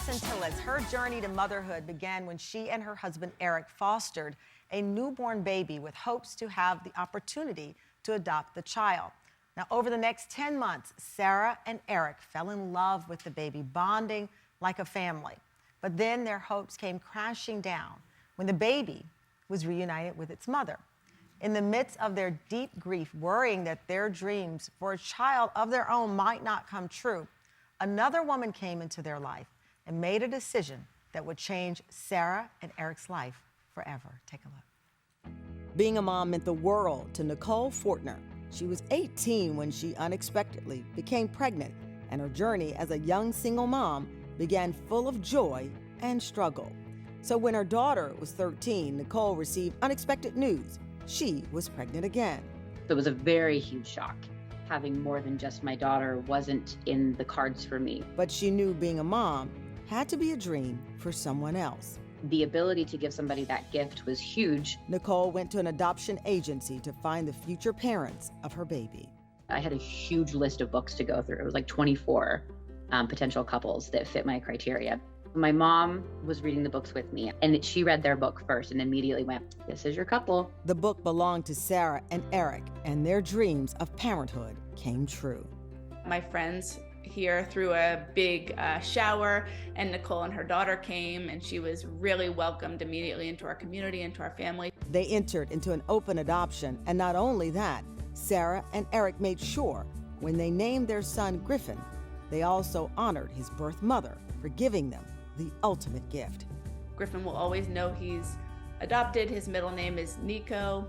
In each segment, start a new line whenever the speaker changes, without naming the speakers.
Sentilles, her journey to motherhood began when she and her husband Eric fostered a newborn baby with hopes to have the opportunity to adopt the child. Now, over the next 10 months, Sarah and Eric fell in love with the baby, bonding like a family. But then their hopes came crashing down when the baby was reunited with its mother. In the midst of their deep grief, worrying that their dreams for a child of their own might not come true, another woman came into their life and made a decision that would change Sarah and Eric's life forever. Take a look. Being a mom meant the world to Nicole Fourtner. She was 18 when she unexpectedly became pregnant, and her journey as a young single mom began full of joy and struggle. So when her daughter was 13, Nicole received unexpected news. She was pregnant again.
It was a very huge shock. Having more than just my daughter wasn't in the cards for me.
But she knew being a mom had to be a dream for someone else.
The ability to give somebody that gift was huge.
Nicole went to an adoption agency to find the future parents of her baby.
I had a huge list of books to go through. It was like 24 potential couples that fit my criteria. My mom was reading the books with me, and she read their book first and immediately went, "This is your couple."
The book belonged to Sarah and Eric, and their dreams of parenthood came true.
My friends here threw a big shower, and Nicole and her daughter came, and she was really welcomed immediately into our community, into our family.
They entered into an open adoption, and not only that, Sarah and Eric made sure when they named their son Griffin, they also honored his birth mother for giving them the ultimate gift.
Griffin will always know he's adopted. His middle name is Nico,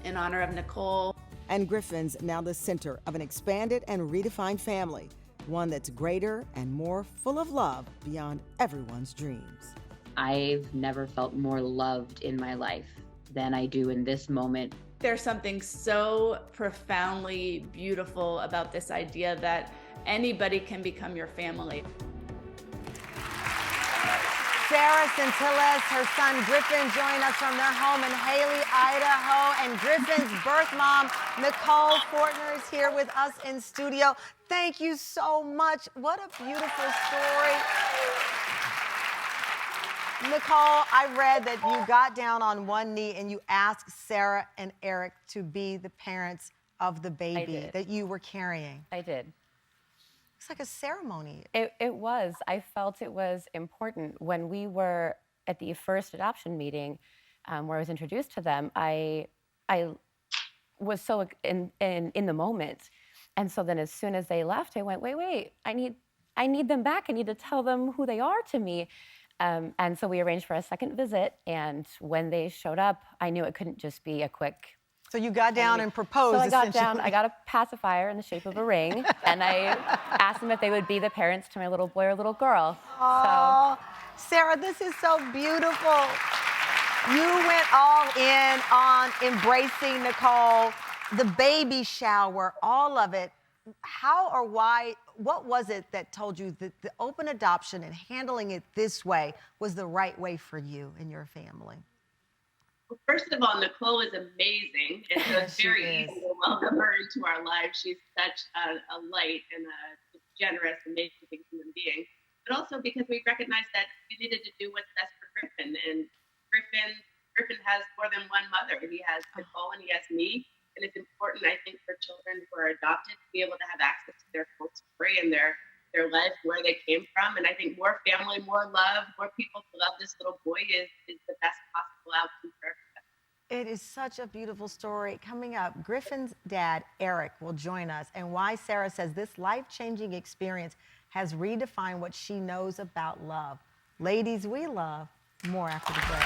in honor of Nicole.
And Griffin's now the center of an expanded and redefined family, one that's greater and more full of love beyond everyone's dreams.
I've never felt more loved in my life than I do in this moment.
There's something so profoundly beautiful about this idea that anybody can become your family.
Sarah Sentilles, her son Griffin, join us from their home in Haley, Idaho, and Griffin's birth mom, Nicole Fourtner, is here with us in studio. Thank you so much. What a beautiful story. Nicole, I read that you got down on one knee and you asked Sarah and Eric to be the parents of the baby that you were carrying.
I did.
It's like a ceremony.
It was. I felt it was important. When we were at the first adoption meeting, where I was introduced to them, I was so in the moment. And so then as soon as they left, I went, wait, I need them back. I need to tell them who they are to me. And so we arranged for a second visit. And when they showed up, I knew it couldn't just be a quick.
So you got down and proposed.
So I got down, I got a pacifier in the shape of a ring, and I asked them if they would be the parents to my little boy or little girl.
Oh, so. Sarah, this is so beautiful. You went all in on embracing Nicole, the baby shower, all of it. How or why, what was it that told you that the open adoption and handling it this way was the right way for you and your family?
Well, first of all, Nicole is amazing, and so it's very easy to welcome her into our lives. She's such a light and a generous, amazing human being. But also because we recognized that we needed to do what's best for Griffin. And Griffin has more than one mother. He has Nicole and he has me. And it's important, I think, for children who are adopted to be able to have access to their full story and their life, where they came from. And I think more family, more love, more people to love this little boy is the best possible outcome for everybody.
It is such a beautiful story. Coming up, Griffin's dad, Eric, will join us, and why Sarah says this life-changing experience has redefined what she knows about love. Ladies we love, more after the break.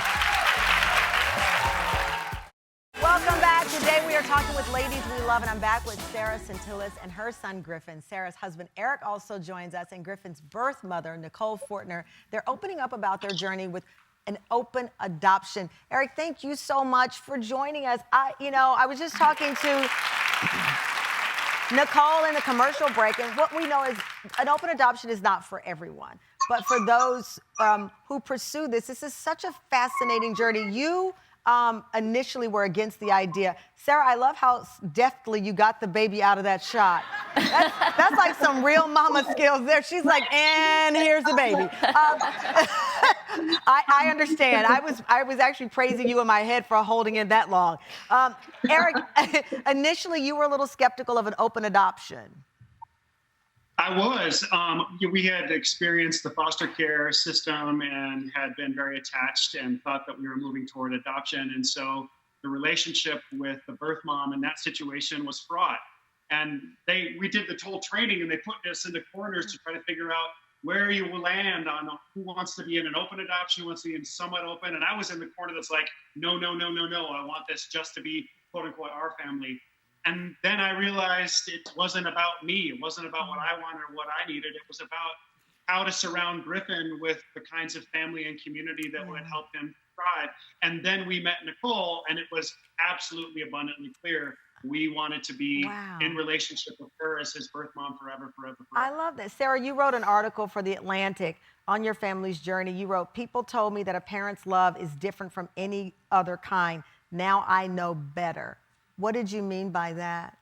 Welcome back. Today we are talking with Ladies We Love, and I'm back with Sarah Sentilles and her son, Griffin. Sarah's husband, Eric, also joins us, and Griffin's birth mother, Nicole Fourtner. They're opening up about their journey with an open adoption. Eric, thank you so much for joining us. I was just talking to Nicole in the commercial break, and what we know is an open adoption is not for everyone. But for those who pursue this is such a fascinating journey. You initially were against the idea. Sarah, I love how deftly you got the baby out of that shot. That's like some real mama skills there. She's like, and here's the baby. I understand. I was actually praising you in my head for holding it that long. Eric, initially you were a little skeptical of an open adoption.
I was. We had experienced the foster care system and had been very attached and thought that we were moving toward adoption. And so the relationship with the birth mom in that situation was fraught. And we did the whole training, and they put us into corners to try to figure out where you will land on who wants to be in an open adoption, who wants to be in somewhat open. And I was in the corner that's like, no, no, no, no, no. I want this just to be, quote unquote, our family. And then I realized it wasn't about me. It wasn't about what I wanted or what I needed. It was about how to surround Griffin with the kinds of family and community that would help him thrive. And then we met Nicole, and it was absolutely abundantly clear we wanted to be in relationship with her as his birth mom forever, forever, forever.
I love that. Sarah, you wrote an article for The Atlantic on your family's journey. You wrote, "People told me that a parent's love is different from any other kind. Now I know better." What did you mean by that?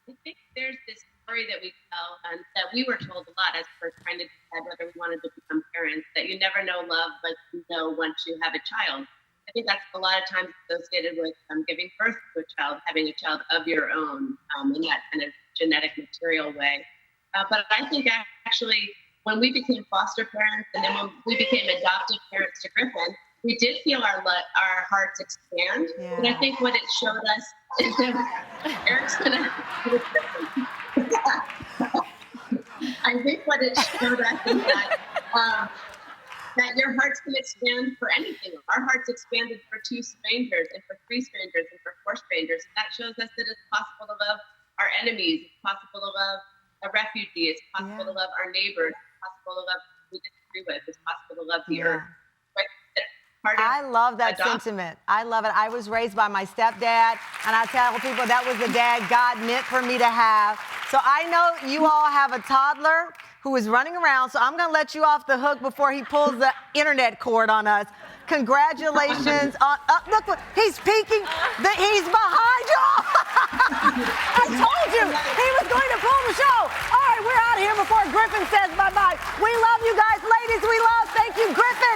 I think there's this story that we tell, and that we were told a lot as we're trying to decide whether we wanted to become parents, that you never know love like you know once you have a child. I think that's a lot of times associated with giving birth to a child, having a child of your own in that kind of genetic material way. But I think actually when we became foster parents and then when we became adoptive parents to Griffin, we did feel our hearts expand.
Yeah.
And I think what it showed us is that Eric's gonna. I think what it showed us is that your hearts can expand for anything. Our hearts expanded for 2 strangers and for 3 strangers and for 4 strangers. And that shows us that it's possible to love our enemies. It's possible to love a refugee. It's possible to love our neighbors. It's possible to love who we disagree with. It's possible to love the earth.
I love that sentiment. I love it. I was raised by my stepdad, and I tell people that was the dad God meant for me to have. So I know you all have a toddler who is running around, so I'm going to let you off the hook before he pulls the internet cord on us. Congratulations on, look, he's peeking, he's behind you. I told you he was going to pull the show. All right, we're out of here before Griffin says bye-bye. We love you guys, ladies, we love, thank you, Griffin.